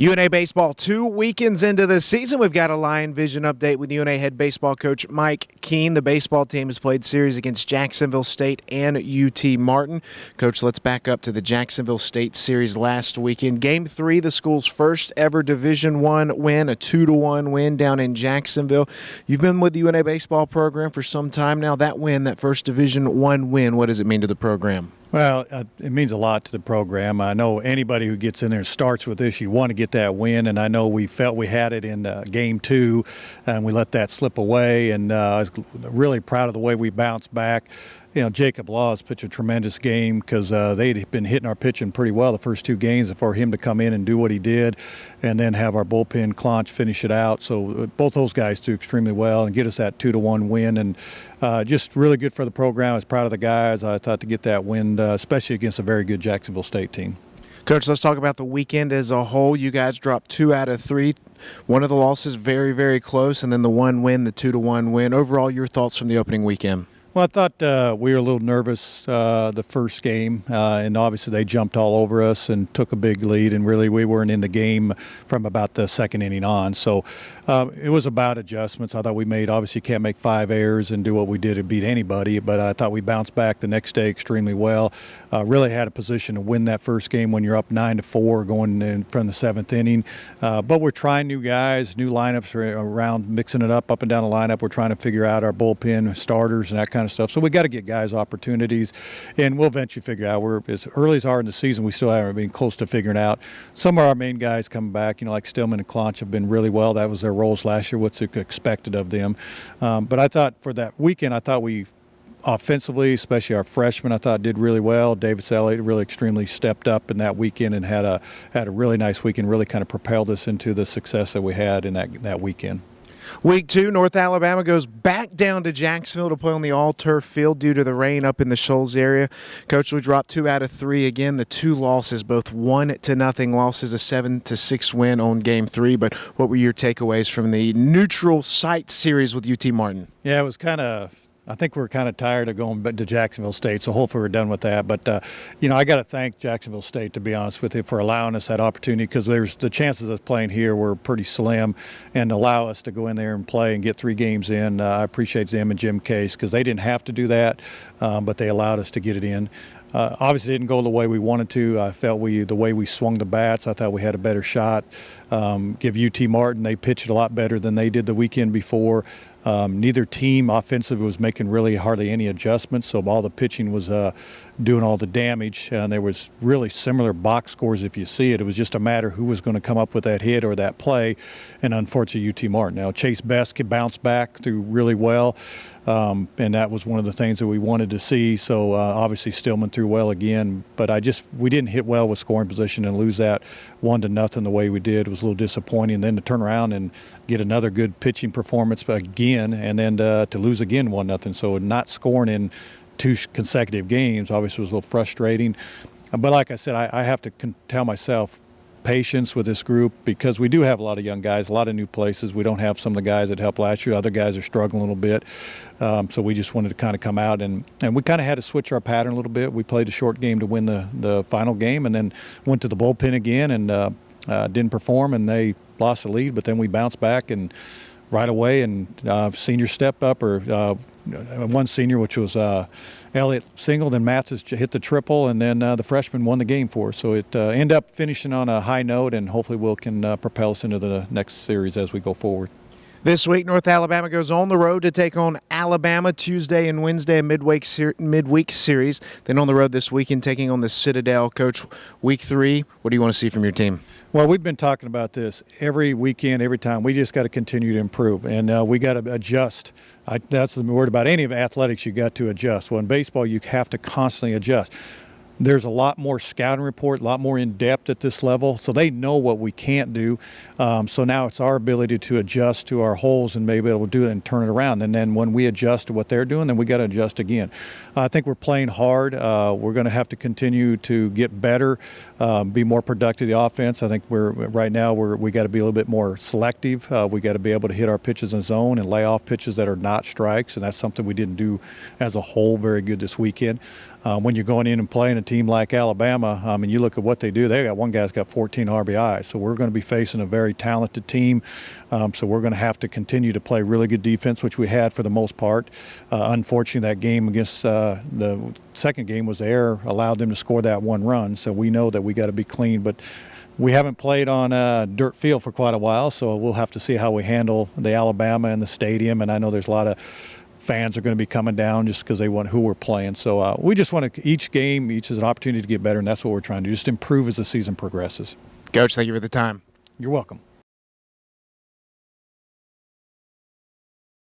UNA baseball 2 weekends into the season. We've got a Lion Vision update with UNA head baseball coach Mike Keene. The baseball team has played series against Jacksonville State and UT Martin. Coach, let's back up to the Jacksonville State series last weekend. Game 3, the school's first ever Division I win, a 2-1 win down in Jacksonville. You've been with the UNA baseball program for some time now. That win, that first Division I win, what does it mean to the program? Well, it means a lot to the program. I know anybody who gets in there and starts with this, you want to get that win, and I know we felt we had it in Game 2, and we let that slip away, and I was really proud of the way we bounced back. You know, Jacob Laws pitched a tremendous game because they'd been hitting our pitching pretty well the first 2 games, and for him to come in and do what he did and then have our bullpen Clonch finish it out. So both those guys do extremely well and get us that 2-1 win, and just really good for the program. I was proud of the guys. I thought to get that win, especially against a very good Jacksonville State team. Coach, let's talk about the weekend as a whole. You guys dropped 2 out of 3. One of the losses very, very close, and then the one win, the 2-1 win. Overall, your thoughts from the opening weekend? Well, I thought we were a little nervous the first game, and obviously they jumped all over us and took a big lead, and really we weren't in the game from about the second inning on. So it was about adjustments. I thought we made, obviously can't make 5 errors and do what we did to beat anybody, but I thought we bounced back the next day extremely well. Really had a position to win that first game when you're up 9-4 going in from the 7th inning. But we're trying new guys, new lineups around, mixing it up and down the lineup. We're trying to figure out our bullpen starters and that kind of stuff. So we got to get guys opportunities, and we'll eventually figure out. We're as early as are in the season, we still haven't been close to figuring out. Some of our main guys coming back, like Stillman and Clonch have been really well. That was their roles last year, what's expected of them. But I thought for that weekend, I thought we offensively, especially our freshmen, I thought did really well. Davis Elliott really extremely stepped up in that weekend and had a really nice weekend, really kind of propelled us into the success that we had in that weekend. Week 2, North Alabama goes back down to Jacksonville to play on the all-turf field due to the rain up in the Shoals area. Coach, we dropped 2 out of 3 again. The 2 losses, both 1-0 losses, a 7-6 win on Game 3. But what were your takeaways from the neutral site series with UT Martin? Yeah, it was I think we're kind of tired of going to Jacksonville State, so hopefully we're done with that. But, I got to thank Jacksonville State, to be honest with you, for allowing us that opportunity, because there's the chances of playing here were pretty slim, and allow us to go in there and play and get 3 games in. I appreciate them and Jim Case, because they didn't have to do that, but they allowed us to get it in. Obviously, it didn't go the way we wanted to. I felt the way we swung the bats, I thought we had a better shot. Give UT Martin, they pitched a lot better than they did the weekend before. Neither team offensively was making really hardly any adjustments, so all the pitching was doing all the damage, and there was really similar box scores if you see it. It was just a matter who was going to come up with that hit or that play, and unfortunately UT Martin. Now Chase Best could bounce back through really well, and that was one of the things that we wanted to see. So obviously Stillman threw well again, but we didn't hit well with scoring position, and lose that 1-0 the way we did was a little disappointing. And then to turn around and get another good pitching performance again, and then to lose again 1-0. So not scoring in 2 consecutive games obviously was a little frustrating. But like I said, I have to tell myself patience with this group, because we do have a lot of young guys, a lot of new places. We don't have some of the guys that helped last year. Other guys are struggling a little bit. So we just wanted to kind of come out, and we kind of had to switch our pattern a little bit. We played a short game to win the final game, and then went to the bullpen again and didn't perform, and they lost the lead. But then we bounced back and right away, and senior stepped up, or one senior, which was Elliott single, then Mathis hit the triple, and then the freshman won the game for us. So it ended up finishing on a high note, and hopefully Will can propel us into the next series as we go forward. This week, North Alabama goes on the road to take on Alabama Tuesday and Wednesday, a midweek series. Then on the road this weekend, taking on the Citadel. Coach, week 3, what do you want to see from your team? Well, we've been talking about this every weekend, every time. We just got to continue to improve, and we got to adjust. That's the word about any of athletics. You got to adjust. Well, in baseball, you have to constantly adjust. There's a lot more scouting report, a lot more in depth at this level, so they know what we can't do. So now it's our ability to adjust to our holes and maybe able to do it and turn it around. And then when we adjust to what they're doing, then we got to adjust again. I think we're playing hard. We're going to have to continue to get better, be more productive in the offense. I think right now we got to be a little bit more selective. We got to be able to hit our pitches in zone and lay off pitches that are not strikes, and that's something we didn't do as a whole very good this weekend. when you're going in and playing a team like Alabama, and you look at what they do, they got one guy's got 14 RBIs. So we're going to be facing a very talented team. So we're going to have to continue to play really good defense, which we had for the most part. Unfortunately, that game against the second game was the error, allowed them to score that one run. So we know that we got to be clean. But we haven't played on a dirt field for quite a while, so we'll have to see how we handle the Alabama and the stadium. And I know there's a lot of fans are going to be coming down just because they want who we're playing. So we just want to, each game, each is an opportunity to get better, and that's what we're trying to do, just improve as the season progresses. Coach, thank you for the time. You're welcome.